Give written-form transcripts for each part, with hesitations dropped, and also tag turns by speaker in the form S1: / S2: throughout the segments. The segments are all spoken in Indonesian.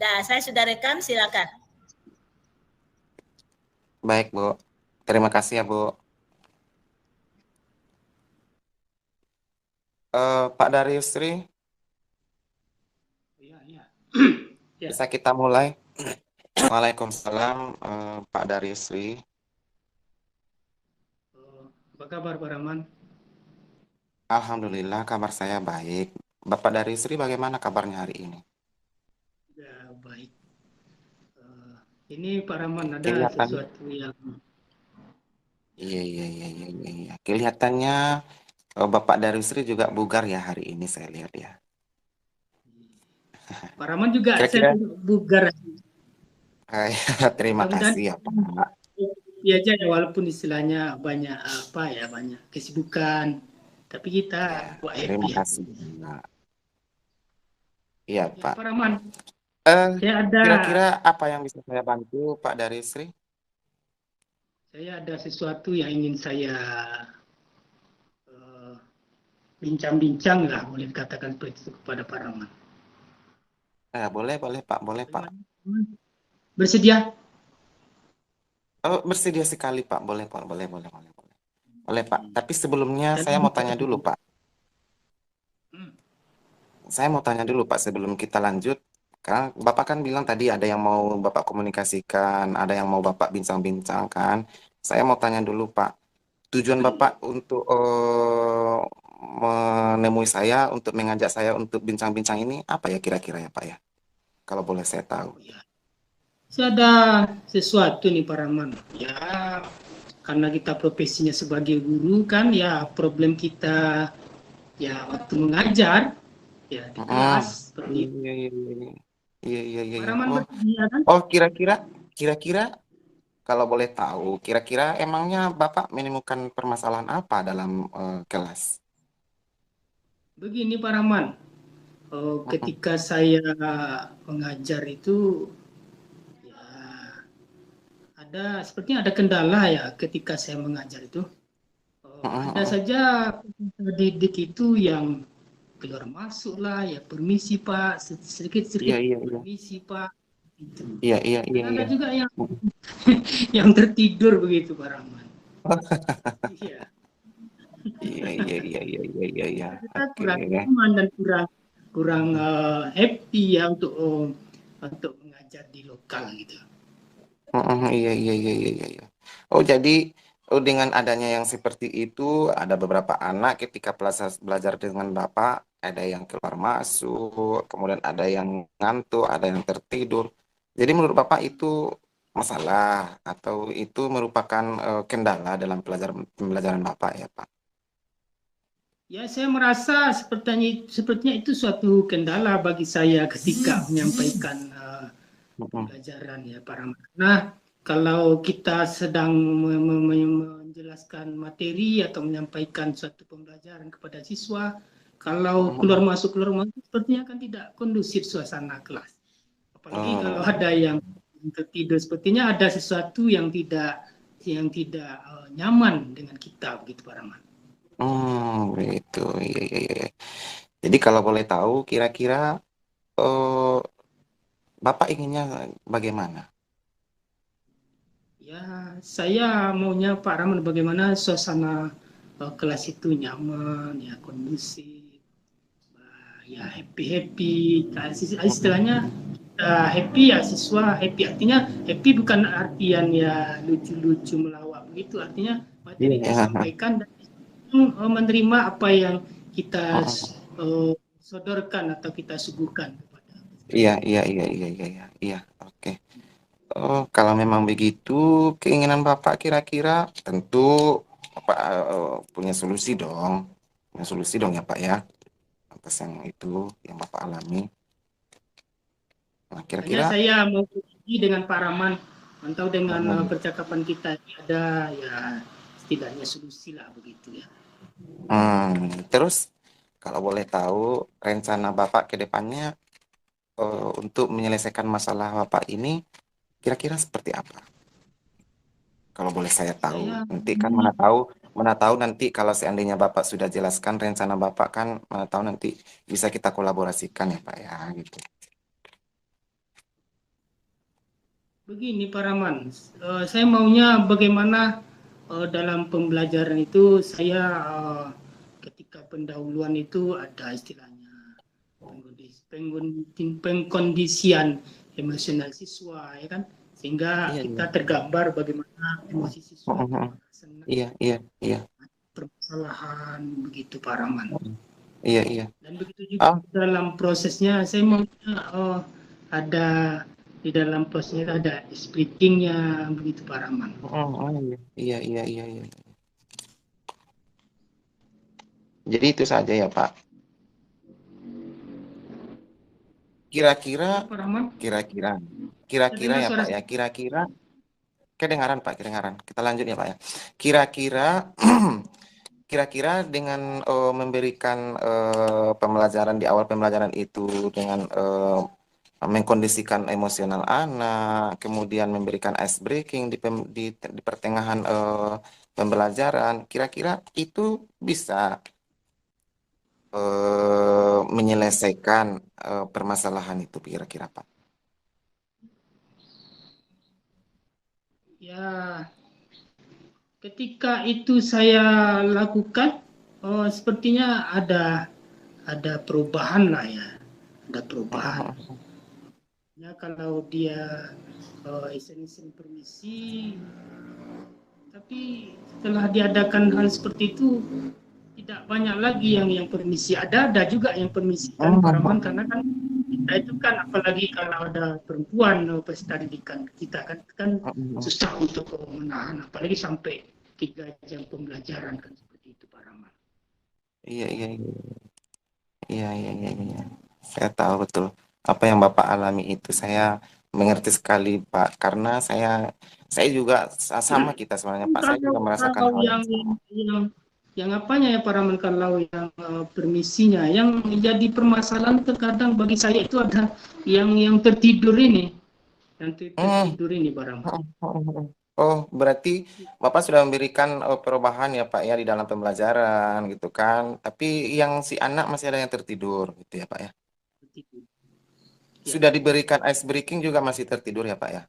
S1: Nah, saya sudah rekam, silakan.
S2: Baik, Bu. Terima kasih ya, Bu. Pak Dariusri,
S3: Iya, iya. Ya.
S2: bisa kita mulai? Waalaikumsalam, Pak Dariusri.
S3: Apa kabar Pak Rahman?
S2: Alhamdulillah, kabar saya baik. Bapak Dariusri, bagaimana kabarnya hari ini?
S3: Ya, baik. Ini Pak Rahman ada
S2: Kelihatan.
S3: sesuatu yang
S2: Iya, iya, iya, iya, iya, iya. Kelihatannya Bapak Dariusri juga bugar ya hari ini, saya lihat ya.
S3: Pak Rahman juga saya
S2: Kira-kira,
S3: tengok bugar.
S2: terima
S3: Mudah-mudahan
S2: kasih ya, Pak.
S3: ya aja ya, walaupun istilahnya banyak banyak kesibukan, tapi kita
S2: Ya,
S3: buat
S2: terima
S3: happy happy.
S2: kasih, Pak. Iya,
S3: Ya
S2: Pak.
S3: Pak Rahman,
S2: Eh,
S3: saya ada
S2: Kira-kira apa yang bisa saya bantu, Pak Dariusri?
S3: sesuatu yang ingin saya eh, bincang-bincang lah, boleh dikatakan seperti itu kepada Pak Rahman.
S2: Boleh, boleh, Pak, boleh, Pak.
S3: Bersedia?
S2: Oh, bersedia sekali, Pak. Boleh, Pak. Boleh, boleh, boleh, boleh. Boleh, Pak. Tapi sebelumnya
S3: Dan
S2: saya mau tanya dulu, Pak.
S3: Hmm.
S2: Saya mau tanya dulu, Pak, sebelum kita lanjut. Kan Bapak kan bilang tadi ada yang mau Bapak komunikasikan, ada yang mau Bapak bincang-bincangkan. Saya mau tanya dulu, Pak. Tujuan Bapak untuk menemui saya, untuk mengajak saya untuk bincang-bincang ini, apa ya kira-kira ya, Pak ya? Kalau boleh saya tahu.
S3: Oh, ya. Saya ada sesuatu nih Pak Rahman. Ya, karena kita profesinya sebagai guru kan, ya problem kita ya waktu mengajar ya di kelas seperti itu.
S2: Iya, iya, iya, iya. Iya, iya, iya,
S3: Pak
S2: iya.
S3: Rahman bersedia kan?
S2: Oh, kira-kira kalau boleh tahu, kira-kira emangnya Bapak menemukan permasalahan apa dalam kelas?
S3: Begini Pak Rahman,
S2: Mm-mm.
S3: ketika saya mengajar itu ya sepertinya ada kendala ya ketika saya mengajar itu.
S2: Mm-mm,
S3: Ada
S2: mm-mm.
S3: saja peserta didik itu yang keluar masuk lah ya, permisi Pak, sedikit-sedikit
S2: Iya, iya, iya.
S3: permisi Pak, itu.
S2: Iya, iya,
S3: Dan
S2: iya,
S3: ada
S2: iya.
S3: juga yang
S2: Mm-mm.
S3: tertidur begitu Pak Rahman. Iya,
S2: Iya, iya, iya, iya, iya, iya, iya.
S3: kita
S2: Oke.
S3: kurang nyaman dan kurang kurang happy ya untuk mengajar di lokal gitu.
S2: Mm-mm, iya, iya, iya, iya, iya, iya. Oh, jadi dengan adanya yang seperti itu, ada beberapa anak ketika belajar dengan Bapak, ada yang keluar masuk, kemudian ada yang ngantuk, ada yang tertidur. Jadi menurut Bapak itu masalah atau itu merupakan kendala dalam pembelajaran Bapak ya, Pak?
S3: Ya, saya merasa sepertinya itu suatu kendala bagi saya ketika menyampaikan
S2: Mm-mm.
S3: pembelajaran ya para. Nah, kalau kita sedang menjelaskan materi atau menyampaikan suatu pembelajaran kepada siswa, kalau
S2: Mm-mm.
S3: keluar masuk sepertinya kan tidak kondusif suasana kelas. Apalagi kalau
S2: Oh,
S3: ada yang tertidur, sepertinya ada sesuatu yang tidak nyaman dengan kita begitu Pak Rahman.
S2: gitu. Iya, iya, iya. Jadi kalau boleh tahu, kira-kira eh, Bapak inginnya bagaimana?
S3: Ya, saya maunya Pak Rahman bagaimana suasana kelas itu nyaman, ya kondusif, ya happy happy.
S2: Mm-mm.
S3: Istilahnya happy ya siswa happy. Artinya happy bukan artian ya lucu-lucu melawak begitu. Artinya
S2: Iya,
S3: materi
S2: iya.
S3: disampaikan dan menerima apa yang kita
S2: Mm-mm.
S3: sodorkan atau kita suguhkan kepada
S2: Iya,
S3: peserta.
S2: iya, iya, iya, iya, iya, iya. Oke. Oh, kalau memang begitu, keinginan Bapak kira-kira tentu Bapak punya solusi dong. Punya solusi dong ya, Pak ya, atas yang itu yang Bapak alami. Nah,
S3: Hanya
S2: kira-kira
S3: saya mau berbagi dengan Pak Rahman, mantau dengan
S2: hmm,
S3: percakapan kita ini ada ya setidaknya solusi lah begitu ya.
S2: terus kalau boleh tahu rencana Bapak ke depannya untuk menyelesaikan masalah Bapak ini kira-kira seperti apa? Kalau boleh saya tahu,
S3: Saya
S2: nanti kan mana tahu nanti kalau seandainya Bapak sudah jelaskan rencana Bapak kan mana tahu nanti bisa kita kolaborasikan ya Pak ya gitu.
S3: Begini Pak Rahman, saya maunya bagaimana dalam pembelajaran itu saya ketika pendahuluan itu ada istilahnya pengkondisian emosional siswa, ya kan, sehingga
S2: Iya, iya.
S3: kita tergambar bagaimana emosi siswa itu senang,
S2: Iya, iya, iya.
S3: permasalahan, begitu Pak Rahman.
S2: Iya, iya.
S3: Dan begitu juga
S2: Ah,
S3: dalam prosesnya saya maunya ada di dalam prosesnya ada splittingnya, begitu Pak Rahman.
S2: iya, iya, iya, iya. Jadi itu saja ya, Pak. Kira-kira,
S3: Ya Pak Rahman,
S2: kira-kira,
S3: saya
S2: kira-kira
S3: dengar
S2: ya,
S3: suara
S2: Pak ya.
S3: saya.
S2: Kira-kira, kedengaran, Pak, kedengaran. Kita lanjut ya, Pak ya. Kira-kira, kira-kira dengan memberikan pembelajaran di awal pembelajaran itu dengan mengkondisikan emosional anak, kemudian memberikan ice breaking di pertengahan pembelajaran, kira-kira itu bisa menyelesaikan permasalahan itu kira-kira Pak.
S3: Ya, ketika itu saya lakukan, sepertinya ada perubahan lah ya, ada perubahan. Ya kalau dia isen-isen permisi, tapi setelah diadakan hal seperti itu tidak banyak lagi yang permisi. Ada juga yang permisi kan Pak Rahman, karena kan kita itu kan apalagi kalau ada perempuan pesta didikan kita kan susah untuk menahan, apalagi sampai 3 jam pembelajaran kan seperti itu Pak Rahman.
S2: Iya, iya, iya, iya, iya, iya, iya. Saya tahu betul apa yang Bapak alami itu. Saya mengerti sekali Pak, karena saya juga sama kita sebenarnya Pak. Saya juga merasakan
S3: Kalau
S2: hal yang sama.
S3: yang apanya ya Pak Rahman, kalau yang permisinya yang jadi permasalahan terkadang bagi saya itu ada yang tertidur ini, yang
S2: Hmm.
S3: tertidur ini Pak Rahman.
S2: Oh, berarti Bapak sudah memberikan perubahan ya Pak ya di dalam pembelajaran gitu kan. Tapi yang si anak masih ada yang tertidur gitu ya Pak ya.
S3: Tertidur. Ya.
S2: Sudah diberikan ice breaking juga masih tertidur ya Pak ya.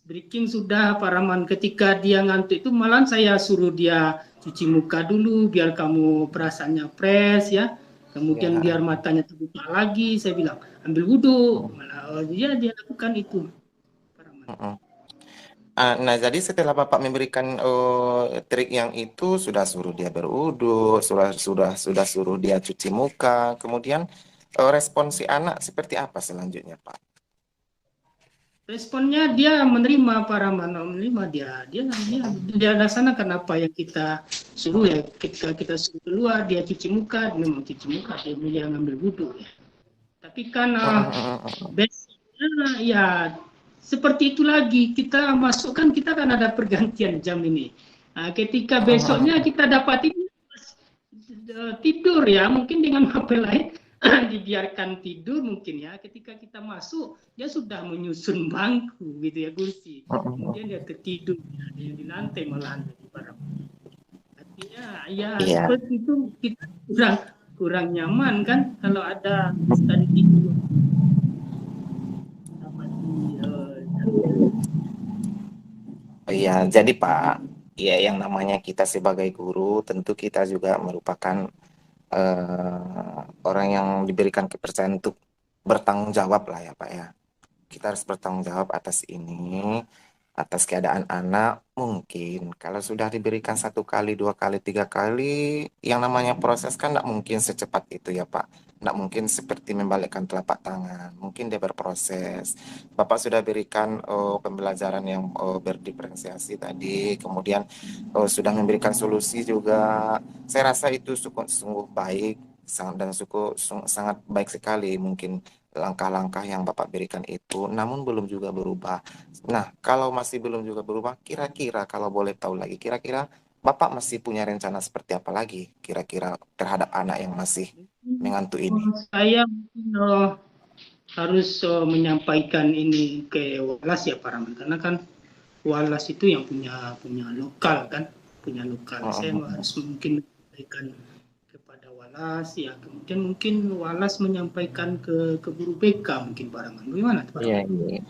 S3: Breaking sudah Pak Rahman, ketika dia ngantuk itu malah saya suruh dia cuci muka dulu biar kamu perasaannya fresh ya. Kemudian
S2: Ya.
S3: biar matanya terbuka lagi, saya bilang ambil wudhu. Malah dia lakukan itu Pak Rahman.
S2: Nah, jadi setelah Bapak memberikan trik yang itu sudah suruh dia berwudu, sudah suruh dia cuci muka, kemudian respon si anak seperti apa selanjutnya Pak?
S3: Responnya dia menerima Pak Rahman, menerima dia laksanakan apa yang kita suruh ya. Ketika kita suruh keluar dia cuci muka, memang cuci muka, dia ngambil wudhu ya. Tapi kan besoknya ya seperti itu lagi, kita masukkan, kita kan ada pergantian jam ini. Nah, ketika besoknya kita dapat tidur ya, mungkin dengan HP lain dibiarkan tidur mungkin ya. Ketika kita masuk dia sudah menyusun bangku gitu ya, kursi, kemudian dia tertidur ya, di lantai malahan para. Artinya ya
S2: Iya.
S3: seperti itu, kita kurang nyaman kan kalau ada tadi tidur.
S2: Iya, jadi Pak, ya yang namanya kita sebagai guru, tentu kita juga merupakan orang yang diberikan kepercayaan untuk bertanggung jawab lah ya Pak ya. Kita harus bertanggung jawab atas ini, atas keadaan anak. Mungkin kalau sudah diberikan 1 kali, 2 kali, 3 kali, yang namanya proses kan tidak mungkin secepat itu ya Pak. Tidak mungkin seperti membalikkan telapak tangan. Mungkin dia berproses. Bapak sudah berikan pembelajaran yang berdiferensiasi tadi, kemudian sudah memberikan solusi juga. Saya rasa itu sungguh baik dan sangat baik sekali mungkin langkah-langkah yang Bapak berikan itu, namun belum juga berubah. Nah, kalau masih belum juga berubah, kira-kira kalau boleh tahu lagi, kira-kira Bapak masih punya rencana seperti apa lagi kira-kira terhadap anak yang masih mengantuk ini?
S3: Saya mungkin harus menyampaikan ini ke Walas ya Pak Rahman, karena kan Walas itu yang punya lokal kan, punya lokal. Saya harus mungkin menyampaikan kepada Walas ya, kemudian mungkin Walas menyampaikan ke guru BK mungkin Pak Rahman. Bagaimana Pak Rahman?
S2: Iya, iya.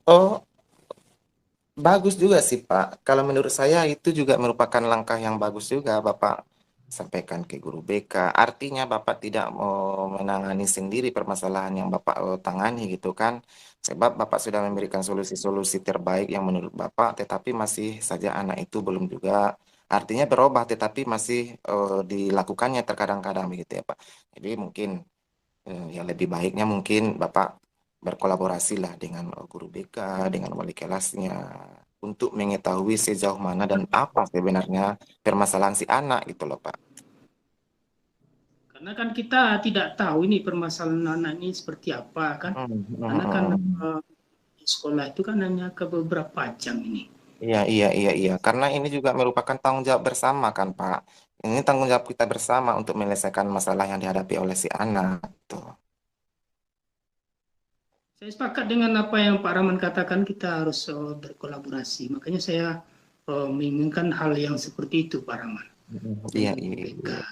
S2: Oh, bagus juga sih Pak. Kalau menurut saya itu juga merupakan langkah yang bagus juga Bapak sampaikan ke guru BK. Artinya Bapak tidak mau menangani sendiri permasalahan yang Bapak tangani gitu kan. Sebab Bapak sudah memberikan solusi-solusi terbaik yang menurut Bapak, tetapi masih saja anak itu belum juga. Artinya berubah, tetapi masih dilakukannya terkadang-kadang begitu ya Pak. Jadi mungkin ya lebih baiknya mungkin Bapak berkolaborasi lah dengan guru BK, dengan wali kelasnya untuk mengetahui sejauh mana dan apa sebenarnya permasalahan si anak gitu loh Pak.
S3: Karena kan kita tidak tahu ini permasalahan anak ini seperti apa kan. Karena kan di sekolah itu kan hanya ke beberapa jam ini.
S2: Iya, iya, iya, iya. Karena ini juga merupakan tanggung jawab bersama kan Pak. Ini tanggung jawab kita bersama untuk menyelesaikan masalah yang dihadapi oleh si anak. Tuh.
S3: Saya sepakat dengan apa yang Pak Rahman katakan, kita harus berkolaborasi. Makanya saya menginginkan hal yang seperti itu, Pak Rahman.
S2: Iya, iya, iya.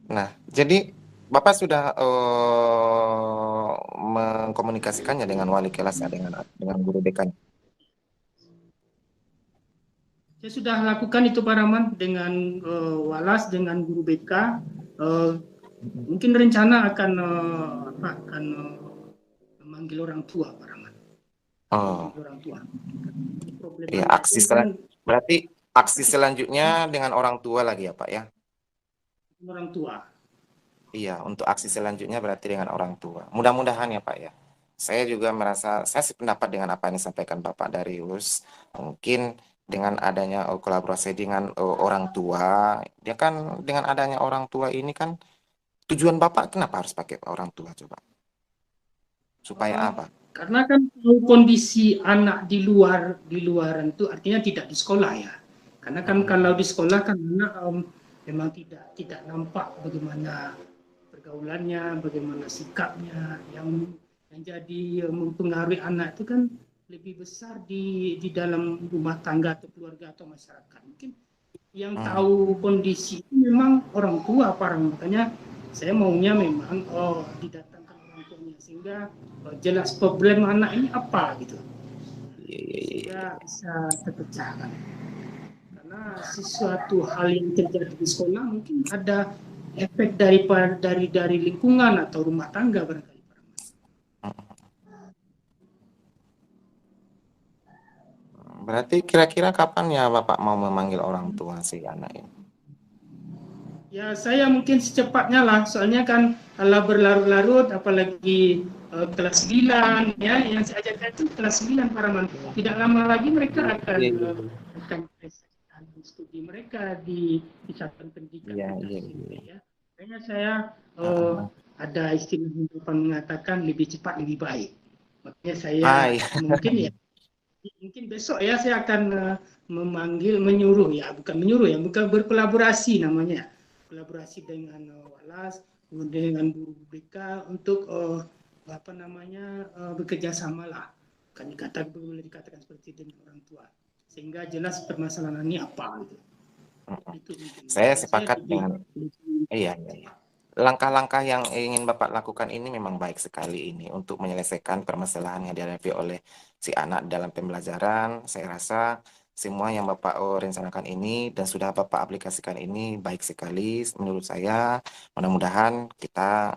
S2: Nah, jadi Bapak sudah mengkomunikasikannya dengan wali kelasnya, dengan guru BK.
S3: Saya sudah lakukan itu Pak Rahman dengan Walas, dengan guru BK. Mungkin rencana akan memanggil orang tua Pak Rahman.
S2: Oh.
S3: Orang tua.
S2: Ya, berarti aksi selanjutnya dengan orang tua lagi ya Pak ya?
S3: Orang tua.
S2: Iya, untuk aksi selanjutnya berarti dengan orang tua. Mudah-mudahan ya Pak ya. Saya juga merasa, saya sependapat dengan apa yang disampaikan Bapak Darius. Mungkin dengan adanya kolaborasi dengan orang tua, dia kan dengan adanya orang tua ini kan, tujuan Bapak kenapa harus pakai orang tua coba? Supaya apa?
S3: Karena kan kondisi anak di luar itu artinya tidak di sekolah ya. Karena kan kalau di sekolah kan anak memang tidak nampak bagaimana pergaulannya, bagaimana sikapnya, yang jadi mempengaruhi anak itu kan lebih besar di dalam rumah tangga atau keluarga atau masyarakat. Mungkin yang tahu kondisi itu memang orang tua, makanya saya maunya memang didatangkan orang tuanya sehingga jelas problem anak ini apa gitu, sehingga bisa terpecahkan. Karena sesuatu hal yang terjadi di sekolah mungkin ada efek dari lingkungan atau rumah tangga barangkali.
S2: Berarti kira-kira kapan ya Bapak mau memanggil orang tua si anak ini?
S3: Ya saya mungkin secepatnya lah, soalnya kan kalau berlarut-larut apalagi kelas 9 ya, yang saya ajarkan itu kelas 9 Pak Rahman. Tidak lama lagi mereka akan studi mereka di satuan pendidikan. Ya. Makanya saya ada istilah mengatakan lebih cepat lebih baik. Makanya saya mungkin besok ya saya akan menyuruh bukan berkolaborasi namanya. Kolaborasi dengan Walas, dengan guru BK untuk bekerja sama lah. Boleh dikatakan seperti itu dengan orang tua. Sehingga jelas permasalahan ini apa gitu.
S2: Saya sepakat dengan iya. Langkah-langkah yang ingin Bapak lakukan ini memang baik sekali ini untuk menyelesaikan permasalahan yang dihadapi oleh si anak dalam pembelajaran. Saya rasa semua yang Bapak rencanakan ini dan sudah Bapak aplikasikan ini baik sekali menurut saya. Mudah-mudahan kita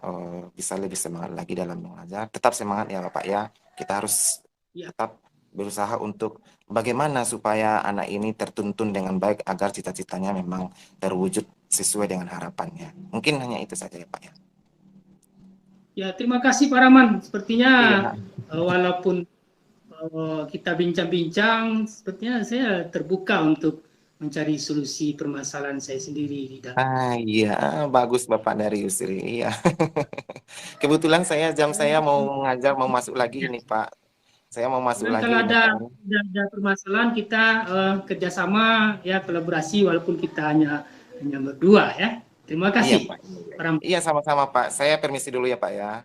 S2: bisa lebih semangat lagi dalam mengajar. Tetap semangat ya Bapak ya. Kita harus tetap berusaha untuk bagaimana supaya anak ini tertuntun dengan baik agar cita-citanya memang terwujud sesuai dengan harapannya. Mungkin hanya itu saja ya Pak ya.
S3: Ya, terima kasih Pak Rahman. Sepertinya walaupun kita bincang-bincang, sepertinya saya terbuka untuk mencari solusi permasalahan saya sendiri di dalam.
S2: Iya, bagus Bapak Darius. Iya. Kebetulan jam saya mau ngajar, mau masuk lagi ini Pak. Saya mau masuk lagi.
S3: Kalau ada permasalahan kita kerjasama ya, kolaborasi walaupun kita hanya berdua ya. Terima kasih.
S2: Iya, Pak. Iya, sama-sama Pak. Saya permisi dulu ya Pak ya.